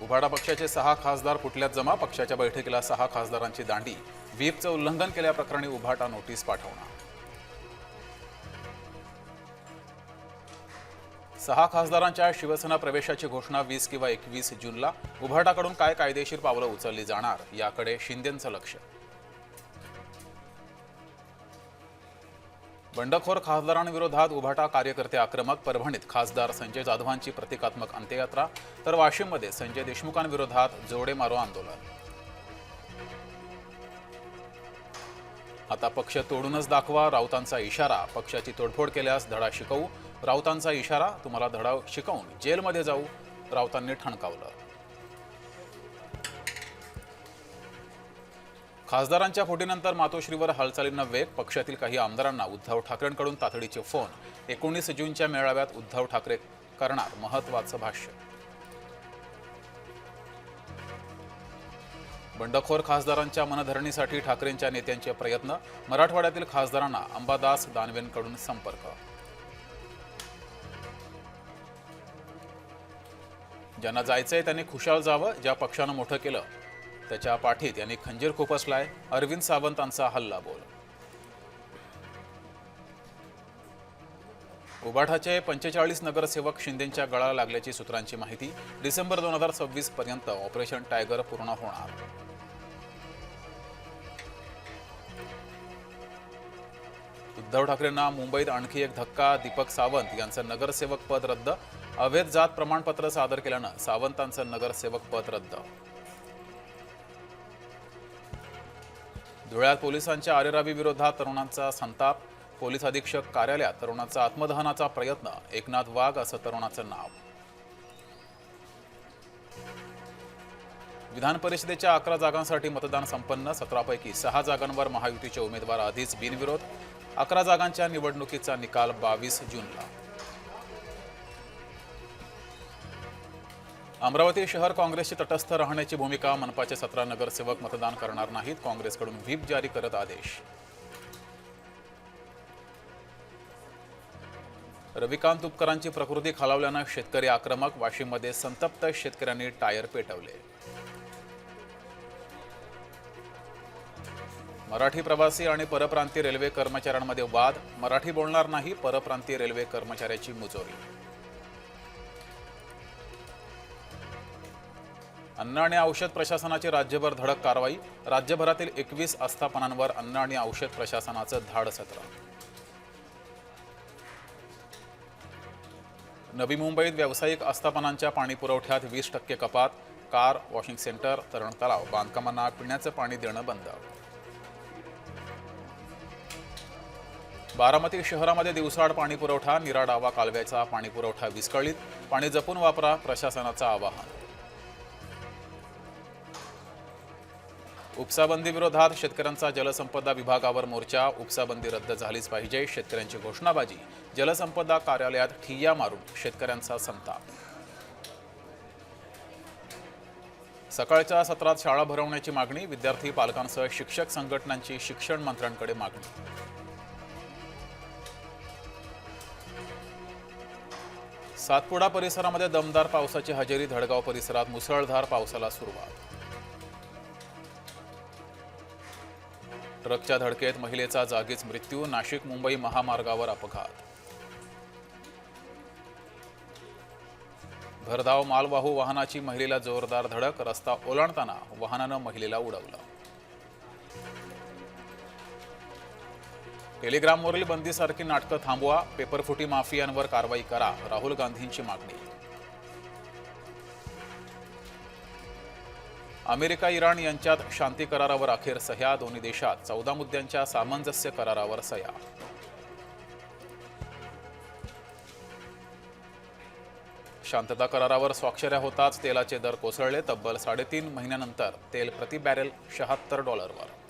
उभाटा पक्षाचे 6 खासदार फुटल्यात जमा. पक्षाच्या बैठकीला 6 खासदारांची दांडी. व्हीपचं उल्लंघन केल्याप्रकरणी उभाटा नोटीस पाठवणार. 6 खासदारांच्या शिवसेना प्रवेशाची घोषणा 20 किंवा 21 जूनला. उभाटाकडून काय कायदेशीर पावलं उचलली जाणार याकडे शिंदेंचं लक्ष. बंडखोर खासदारांविरोधात उभाटा कार्यकर्ते आक्रमक. परभणीत खासदार संजय जाधवांची प्रतिकात्मक अंत्ययात्रा, तर वाशिममध्ये संजय देशमुखांविरोधात जोडे मारो आंदोलन. आता पक्ष तोडूनच दाखवा, राऊतांचा इशारा. पक्षाची तोडफोड केल्यास धडा शिकवू. राऊतांचा इशारा, तुम्हाला धडा शिकवून जेलमध्ये जाऊ, राऊतांनी ठणकावलं. खासदारांच्या फुटीनंतर मातोश्रीवर हालचालींना वेग. पक्षातील काही आमदारांना उद्धव ठाकरेंकडून तातडीचे फोन. 19 जूनच्या मेळाव्यात उद्धव ठाकरे करणार महत्त्वाचं भाष्य. बंडखोर खासदारांच्या मनधरणीसाठी ठाकरेंच्या नेत्यांचे प्रयत्न. मराठवाड्यातील खासदारांना अंबादास दानवेंकडून संपर्क. ज्यांना जायचंय त्यांनी खुशाल जावं. ज्या पक्षानं मोठं केलं त्याच्या पाठीत यांनी खंजीर खुपसलाय. अरविंद सावंतांचा हल्ला बोल. उभाटाचे 45 नगरसेवक शिंदेंच्या गळाला लागल्याची सूत्रांची माहिती. डिसेंबर 2026 पर्यंत ऑपरेशन टायगर पूर्ण होणार. उद्धव ठाकरेंना मुंबईत आणखी एक धक्का. दीपक सावंत यांचं नगरसेवक पद रद्द. अवैध जात प्रमाणपत्र सादर केल्यानं सावंतांचं नगरसेवक पद रद्द. धुळ्यात पोलिसांच्या आरेरावी विरोधात तरुणांचा संताप. पोलीस अधीक्षक कार्यालयात तरुणाचा आत्मदहनाचा प्रयत्न. एकनाथ वाघ असं तरुणाचं नाव. विधान परिषदेच्या 11 जागांसाठी मतदान संपन्न. 17 पैकी 6 जागांवर महायुतीचे उमेदवार आधीच बिनविरोध. 11 जागांच्या निवडणुकीचा निकाल 22 जूनला. अमरावती शहर काँग्रेसची तटस्थ राहण्याची भूमिका. मनपाचे 17 नगरसेवक मतदान करणार नाहीत. काँग्रेसकडून व्हीप जारी करत आदेश. रविकांत तुपकरांची प्रकृती खालावल्यानं शेतकरी आक्रमक. वाशिममध्ये संतप्त शेतकऱ्यांनी टायर पेटवले. मराठी प्रवासी आणि परप्रांतीय रेल्वे कर्मचाऱ्यांमध्ये वाद. मराठी बोलणार नाही, परप्रांतीय रेल्वे कर्मचाऱ्याची मुजोरी. अन्न आणि औषध प्रशासनाची राज्यभर धडक कारवाई. राज्यभरातील 21 आस्थापनांवर अन्न आणि औषध प्रशासनाचं धाडसत्र. नवी मुंबईत व्यावसायिक आस्थापनांच्या पाणीपुरवठ्यात 20% कपात. कार वॉशिंग सेंटर, तरण तलाव बांधकामांना पिण्याचं पाणी देणं बंद. बारामती शहरामध्ये दिवसाआड पाणीपुरवठा. नीरा डावा कालव्याचा पाणीपुरवठा विस्कळीत. पाणी जपून वापरा, प्रशासनाचं आवाहन. उपसाबंदी विरोधात शेतकऱ्यांचा जलसंपदा विभागावर मोर्चा. उपसाबंदी रद्द झालीच पाहिजे, शेतकऱ्यांची घोषणाबाजी. जलसंपदा कार्यालयात ठिय्या मारून शेतकऱ्यांचा संताप. सकाळच्या सत्रात शाळा भरवण्याची मागणी. विद्यार्थी पालकांसह शिक्षक संघटनांची शिक्षण मंत्र्यांकडे मागणी. सातपुडा परिसरामध्ये दमदार पावसाची हजेरी. धडगाव परिसरात मुसळधार पावसाला सुरुवात. ट्रकच्या धडकेत महिलेचा जागीच मृत्यू. नाशिक मुंबई महामार्गावर अपघात. भरधाव मालवाहू वाहनाची महिलेला जोरदार धडक. रस्ता ओलांडताना वाहनानं महिलेला उडवलं. टेलिग्रामवरील बंदीसारखी नाटकं थांबवा. पेपरफुटी माफियांवर कारवाई करा, राहुल गांधींची मागणी. अमेरिका इराण यांच्यात शांती करारावर अखेर सह्या. दोन्ही देशात 14 मुद्द्यांच्या सामंजस्य करारावर सह्या. शांतता करारावर स्वाक्षऱ्या होताच तेलाचे दर कोसळले. तब्बल 3.5 महिन्यानंतर तेल प्रति बॅरेल $76 वर.